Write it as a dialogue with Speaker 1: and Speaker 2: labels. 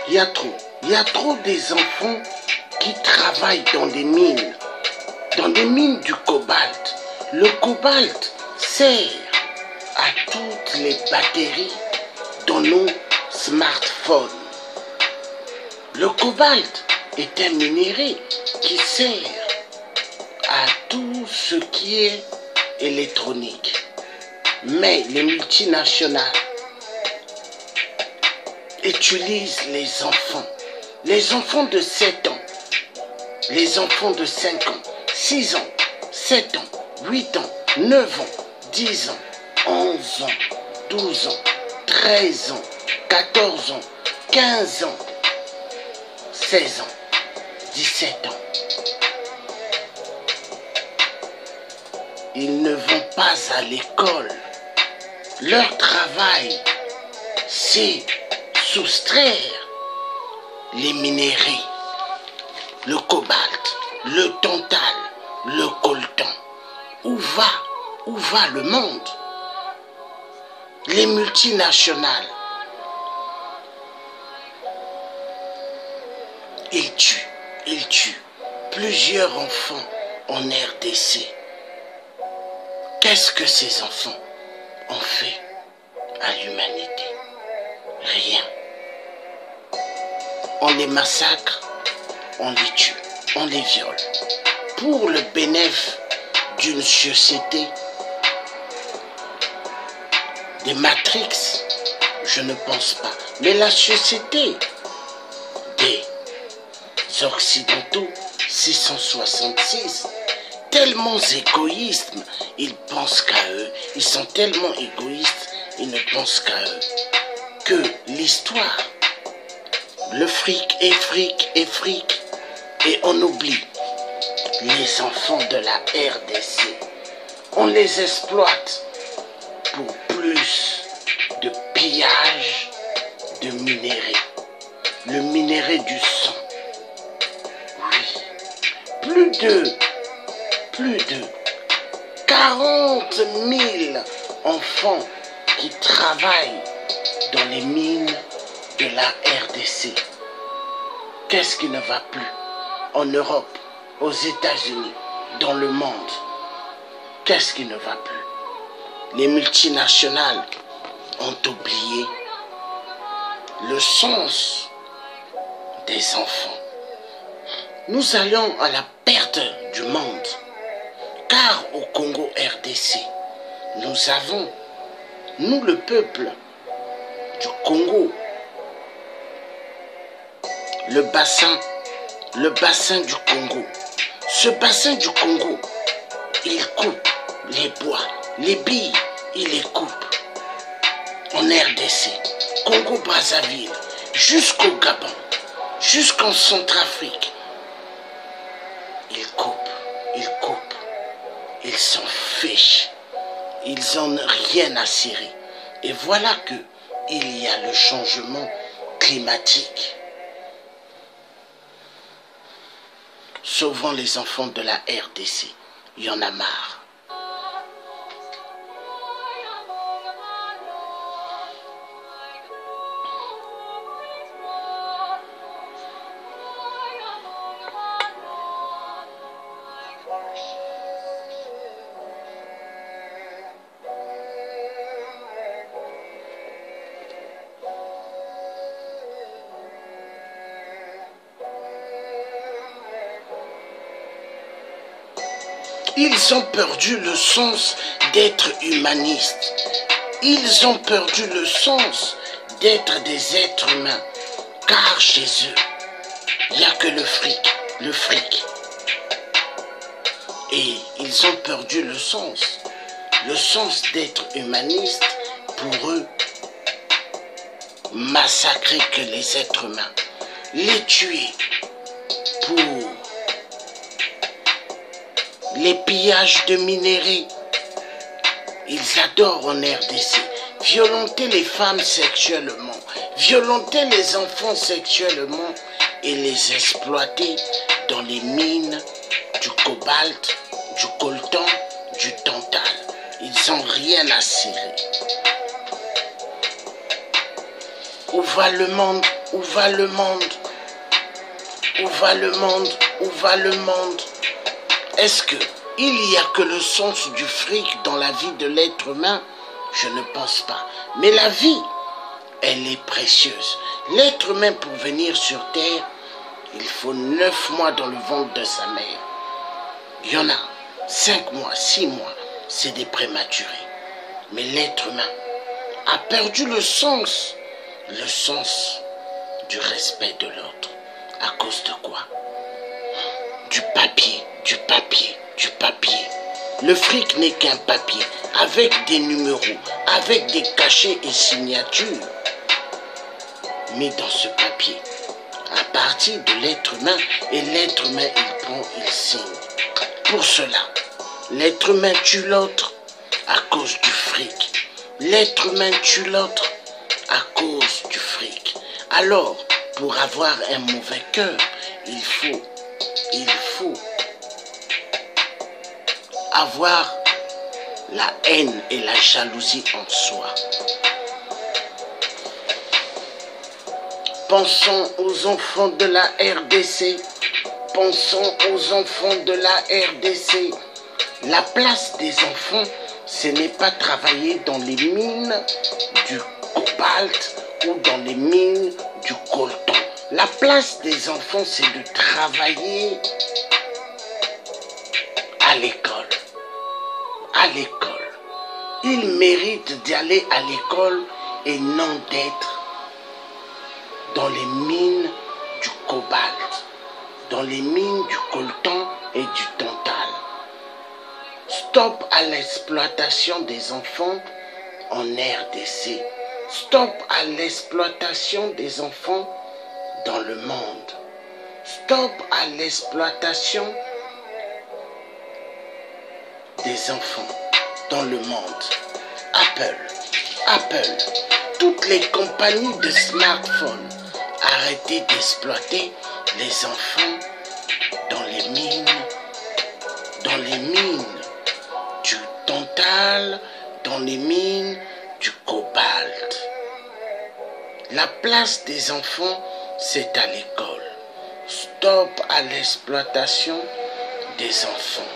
Speaker 1: Il y a trop des enfants qui travaillent dans des mines du cobalt. Le cobalt sert à toutes les batteries dans nos smartphones. Le cobalt est un minerai qui sert à tout ce qui est électronique. Mais les multinationales utilisent les enfants de 7 ans, les enfants de 5 ans, 6 ans, 7 ans, 8 ans, 9 ans, 10 ans, 11 ans, 12 ans, 13 ans, 14 ans, 15 ans, 16 ans, 17 ans. Ils ne vont pas à l'école. Leur travail, c'est soustraire les minéraux, le cobalt, le tantal, le coltan. Où va le monde? Les multinationales, ils tuent plusieurs enfants en RDC. Qu'est-ce que ces enfants ont fait à l'humanité? Rien. On les massacre, on les tue, on les viole. Pour le bénéfice d'une société des Matrix, je ne pense pas. Mais la société des Occidentaux, 666, tellement égoïstes, ils pensent qu'à eux. Ils sont tellement égoïstes, ils ne pensent qu'à eux. Que l'histoire, le fric est fric est fric, et on oublie les enfants de la RDC. On les exploite pour plus de pillage de minerais. Le minerai du sang. Oui. Plus de 40 000 enfants qui travaillent dans les mines de la RDC. Qu'est-ce qui ne va plus en Europe, aux États-Unis, dans le monde? Qu'est-ce qui ne va plus? Les multinationales ont oublié le sens des enfants. Nous allons à la perte du monde, car au Congo RDC, nous avons, nous le peuple du Congo, le bassin du Congo. Ce bassin du Congo, il coupe les bois, les billes, il les coupe. En RDC, Congo-Brazzaville, jusqu'au Gabon, jusqu'en Centrafrique. Ils coupent, ils s'en fichent, ils n'ont rien à cirer. Et voilà que il y a le changement climatique. Sauvons les enfants de la RDC, il y en a marre. Ils ont perdu le sens d'être humanistes. Ils ont perdu le sens d'être des êtres humains. Car chez eux, il n'y a que le fric. Et ils ont perdu le sens d'être humanistes. Pour eux, massacrer que les êtres humains, les tuer pour les pillages de minerais. Ils adorent en RDC violenter les femmes sexuellement, violenter les enfants sexuellement et les exploiter dans les mines du cobalt, du coltan, du tantal. Ils n'ont rien à cirer. Où va le monde? Où va le monde? Où va le monde? Où va le monde? Est-ce que il n'y a que le sens du fric dans la vie de l'être humain? Je ne pense pas. Mais la vie, elle est précieuse. L'être humain, pour venir sur Terre, il faut 9 mois dans le ventre de sa mère. Il y en a 5 mois, 6 mois, c'est des prématurés. Mais l'être humain a perdu le sens du respect de l'autre. À cause de quoi? Du papier, du papier, du papier. Le fric n'est qu'un papier, avec des numéros, avec des cachets et signatures. Mais dans ce papier, à partir de l'être humain, et l'être humain, il prend, il signe. Pour cela, l'être humain tue l'autre à cause du fric. L'être humain tue l'autre à cause du fric. Alors, pour avoir un mauvais cœur, il faut avoir la haine et la jalousie en soi. Pensons aux enfants de la RDC. Pensons aux enfants de la RDC. La place des enfants, ce n'est pas travailler dans les mines du cobalt ou dans les mines du coltan. La place des enfants, c'est de travailler à l'école. À l'école. Ils méritent d'aller à l'école et non d'être dans les mines du cobalt, dans les mines du coltan et du tantal. Stop à l'exploitation des enfants en RDC. Stop à l'exploitation des enfants dans le monde. Stop à l'exploitation des enfants dans le monde. Apple, toutes les compagnies de smartphones, arrêtez d'exploiter les enfants dans les mines du tantal, dans les mines du cobalt. La place des enfants, c'est à l'école. Stop à l'exploitation des enfants.